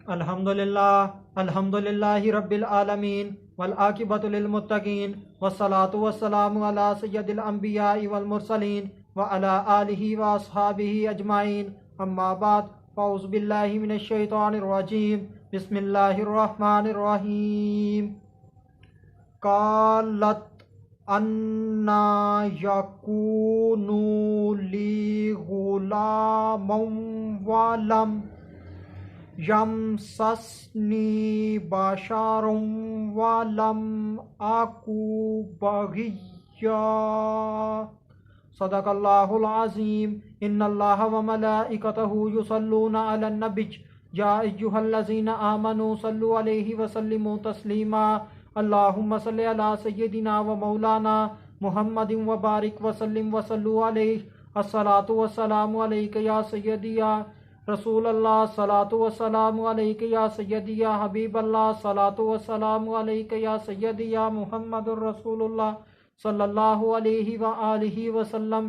الحمدللہ رب العالمین والعاقبۃ للمتقین والصلاۃ والسلام علی سید الانبیاء والمرسلین وعلی آلہ واصحابہ اجمعین، اما بعد، فاعوذ باللہ من الشیطان الرجیم، بسم اللہ الرحمن الرحیم۔ قالت انا یکون لی غلام ولم یمسسنی بشر ولم اکو بغیا۔ صدق اللہ العظیم۔ ان اللہ وملائکتہ یصلون علی النبی یا ایھا الذین آمنوا صلوا علیہ وسلموا تسلیما۔ اللہم صلی علی سیدنا و مولانا محمد وبارک وسلم وصلوا علیہ۔ الصلاۃ والسلام علیک یا سیدی یا رسول اللہ، صلاۃ والسلام علیک یا سیدی یا حبیب اللہ، صلاۃ والسلام علیک یا سیدی یا محمد الرسول اللہ صلی اللہ علیہ وآلہ وسلم۔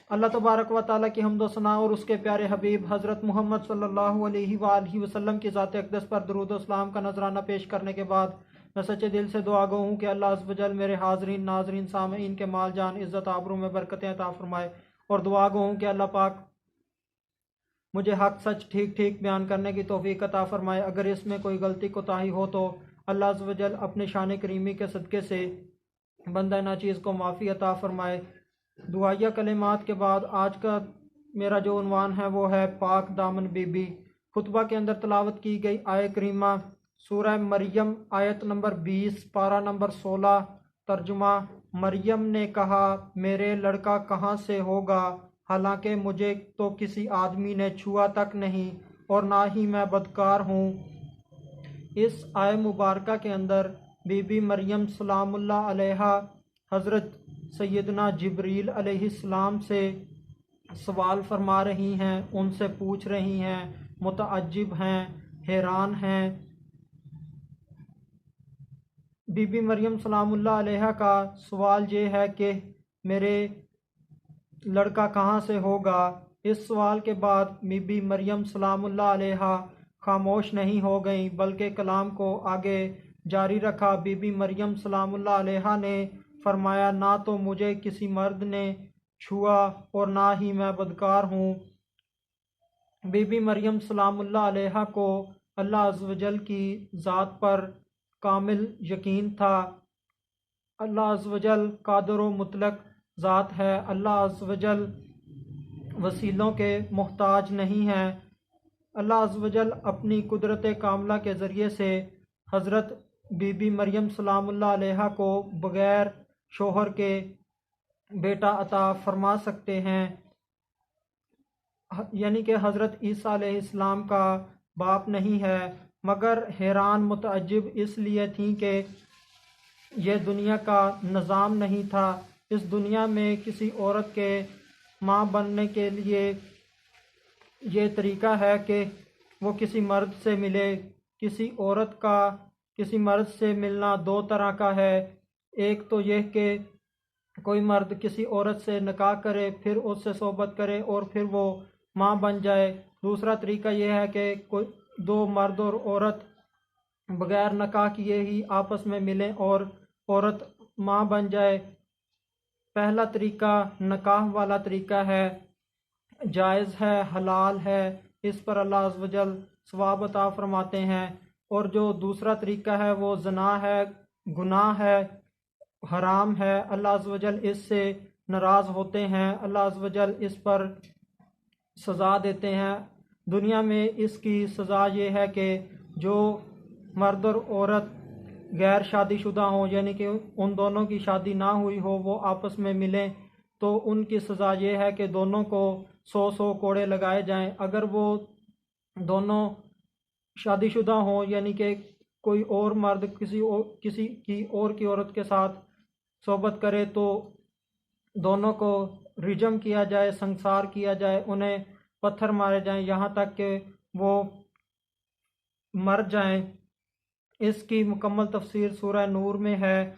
اللہ تبارک و تعالیٰ کی حمد و ثنا اور اس کے پیارے حبیب حضرت محمد صلی اللہ علیہ وآلہ وسلم کی ذات اقدس پر درود و اسلام کا نذرانہ پیش کرنے کے بعد میں سچے دل سے دعا گو ہوں کہ اللہ عز و جل میرے حاضرین ناظرین سامعین کے مال جان عزت آبرو میں برکتیں عطا فرمائے، اور دعا گو ہوں کہ اللہ پاک مجھے حق سچ ٹھیک ٹھیک بیان کرنے کی توفیق عطا فرمائے۔ اگر اس میں کوئی غلطی کوتاہی ہو تو اللہ عز و جل اپنے شان کریمی کے صدقے سے بندہ ناچیز کو معافی عطا فرمائے۔ دعائیہ کلمات کے بعد آج کا میرا جو عنوان ہے وہ ہے پاک دامن بی بی۔ خطبہ کے اندر تلاوت کی گئی آیہ کریمہ سورہ مریم آیت نمبر 20 پارہ نمبر 16۔ ترجمہ: مریم نے کہا میرے لڑکا کہاں سے ہوگا، حالانکہ مجھے تو کسی آدمی نے چھوا تک نہیں اور نہ ہی میں بدکار ہوں۔ اس آیہ مبارکہ کے اندر بی بی مریم سلام اللہ علیہا حضرت سیدنا جبریل علیہ السلام سے سوال فرما رہی ہیں، ان سے پوچھ رہی ہیں، متعجب ہیں، حیران ہیں۔ بی بی مریم سلام اللہ علیہا کا سوال یہ ہے کہ میرے لڑکا کہاں سے ہوگا۔ اس سوال کے بعد بی بی مریم سلام اللہ علیہا خاموش نہیں ہو گئیں بلکہ کلام کو آگے جاری رکھا۔ بی بی مریم سلام اللہ علیہا نے فرمایا نہ تو مجھے کسی مرد نے چھوا اور نہ ہی میں بدکار ہوں۔ بی بی مریم سلام اللہ علیہا کو اللہ عز و جل کی ذات پر کامل یقین تھا۔ اللہ عز و جل قادر و مطلق ذات ہے، اللہ عز و جل وسیلوں کے محتاج نہیں ہے۔ اللہ عز و جل اپنی قدرت کاملہ کے ذریعے سے حضرت بی بی مریم سلام اللہ علیہا کو بغیر شوہر کے بیٹا عطا فرما سکتے ہیں، یعنی کہ حضرت عیسیٰ علیہ السلام کا باپ نہیں ہے، مگر حیران متعجب اس لیے تھیں کہ یہ دنیا کا نظام نہیں تھا۔ اس دنیا میں کسی عورت کے ماں بننے کے لیے یہ طریقہ ہے کہ وہ کسی مرد سے ملے۔ کسی عورت کا کسی مرد سے ملنا دو طرح کا ہے، ایک تو یہ کہ کوئی مرد کسی عورت سے نکاح کرے، پھر اس سے صحبت کرے اور پھر وہ ماں بن جائے۔ دوسرا طریقہ یہ ہے کہ کوئی دو مرد اور عورت بغیر نکاح کیے ہی آپس میں ملیں اور عورت ماں بن جائے۔ پہلا طریقہ نکاح والا طریقہ ہے، جائز ہے، حلال ہے، اس پر اللہ عز و جل ثواب عطا فرماتے ہیں۔ اور جو دوسرا طریقہ ہے وہ زنا ہے، گناہ ہے، حرام ہے، اللہ عز و جل اس سے ناراض ہوتے ہیں، اللہ عز و جل اس پر سزا دیتے ہیں۔ دنیا میں اس کی سزا یہ ہے کہ جو مرد اور عورت غیر شادی شدہ ہوں، یعنی کہ ان دونوں کی شادی نہ ہوئی ہو، وہ آپس میں ملیں تو ان کی سزا یہ ہے کہ دونوں کو 100 کوڑے لگائے جائیں۔ اگر وہ دونوں شادی شدہ ہوں، یعنی کہ کوئی اور مرد کسی کی عورت کے ساتھ صحبت کرے تو دونوں کو رجم کیا جائے، سنسار کیا جائے، انہیں پتھر مارے جائیں یہاں تک کہ وہ مر جائیں۔ اس کی مکمل تفسیر سورہ نور میں ہے۔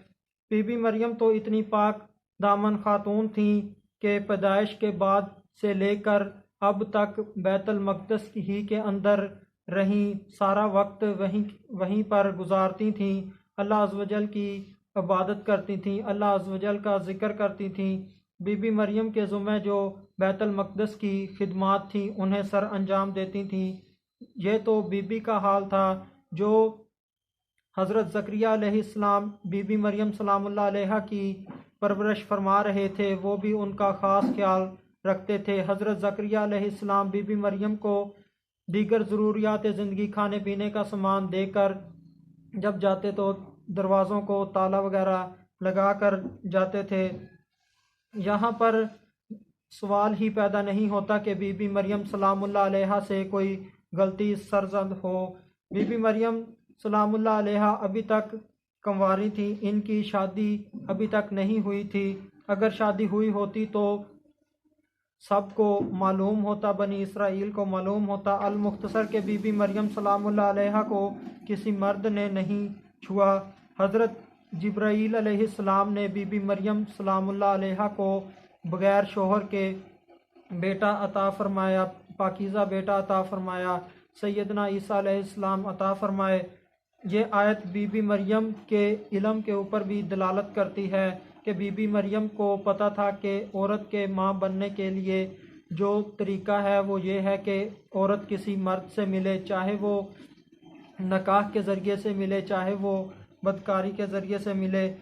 بی بی مریم تو اتنی پاک دامن خاتون تھیں کہ پیدائش کے بعد سے لے کر اب تک بیت المقدس ہی کے اندر رہیں، سارا وقت وہیں پر گزارتی تھیں، اللہ عز و جل کی عبادت کرتی تھیں، اللہ عز و جل کا ذکر کرتی تھیں۔ بی بی مریم کے ذمہ جو بیت المقدس کی خدمات تھیں انہیں سر انجام دیتی تھیں۔ یہ تو بی بی کا حال تھا۔ جو حضرت زکریا علیہ السلام بی بی مریم سلام اللہ علیہا کی پرورش فرما رہے تھے وہ بھی ان کا خاص خیال رکھتے تھے۔ حضرت زکریا علیہ السلام بی بی مریم کو دیگر ضروریات زندگی کھانے پینے کا سامان دے کر جب جاتے تو دروازوں کو تالا وغیرہ لگا کر جاتے تھے۔ یہاں پر سوال ہی پیدا نہیں ہوتا کہ بی بی مریم سلام اللہ علیہا سے کوئی غلطی سرزد ہو۔ بی بی مریم سلام اللہ علیہا ابھی تک کنواری تھی، ان کی شادی ابھی تک نہیں ہوئی تھی۔ اگر شادی ہوئی ہوتی تو سب کو معلوم ہوتا، بنی اسرائیل کو معلوم ہوتا۔ المختصر کہ بی بی مریم سلام اللہ علیہا کو کسی مرد نے نہیں چھوا۔ حضرت جبرائیل علیہ السلام نے بی بی مریم سلام اللہ علیہا کو بغیر شوہر کے بیٹا عطا فرمایا، پاکیزہ بیٹا عطا فرمایا، سیدنا عیسیٰ علیہ السلام عطا فرمائے۔ یہ آیت بی بی مریم کے علم کے اوپر بھی دلالت کرتی ہے کہ بی بی مریم کو پتہ تھا کہ عورت کے ماں بننے کے لیے جو طریقہ ہے وہ یہ ہے کہ عورت کسی مرد سے ملے، چاہے وہ نکاح کے ذریعے سے ملے چاہے وہ بدکاری کے ذریعے سے ملے۔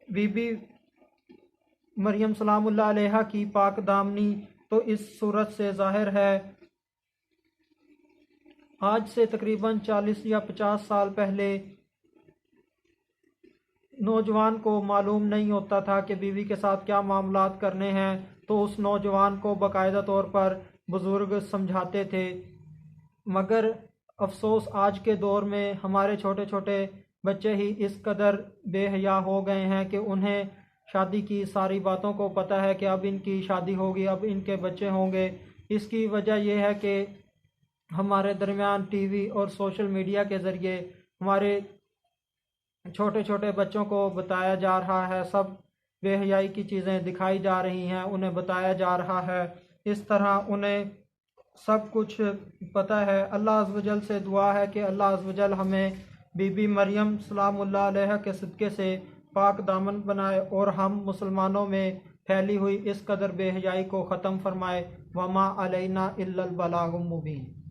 بی بی مریم سلام اللہ علیہا کی پاک دامنی تو اس صورت سے ظاہر ہے۔ آج سے تقریباً 40 یا 50 سال پہلے نوجوان کو معلوم نہیں ہوتا تھا کہ بیوی کے ساتھ کیا معاملات کرنے ہیں، تو اس نوجوان کو باقاعدہ طور پر بزرگ سمجھاتے تھے۔ مگر افسوس آج کے دور میں ہمارے چھوٹے چھوٹے بچے ہی اس قدر بے حیا ہو گئے ہیں کہ انہیں شادی کی ساری باتوں کو پتہ ہے کہ اب ان کی شادی ہوگی، اب ان کے بچے ہوں گے۔ اس کی وجہ یہ ہے کہ ہمارے درمیان ٹی وی اور سوشل میڈیا کے ذریعے ہمارے چھوٹے چھوٹے بچوں کو بتایا جا رہا ہے، سب بے حیائی کی چیزیں دکھائی جا رہی ہیں، انہیں بتایا جا رہا ہے، اس طرح انہیں سب کچھ پتہ ہے۔ اللہ عز و جل سے دعا ہے کہ اللہ عز و جل ہمیں بی بی مریم سلام اللہ علیہ کے صدقے سے پاک دامن بنائے اور ہم مسلمانوں میں پھیلی ہوئی اس قدر بے حیائی کو ختم فرمائے۔ وما علینا الا البلاغ المبین۔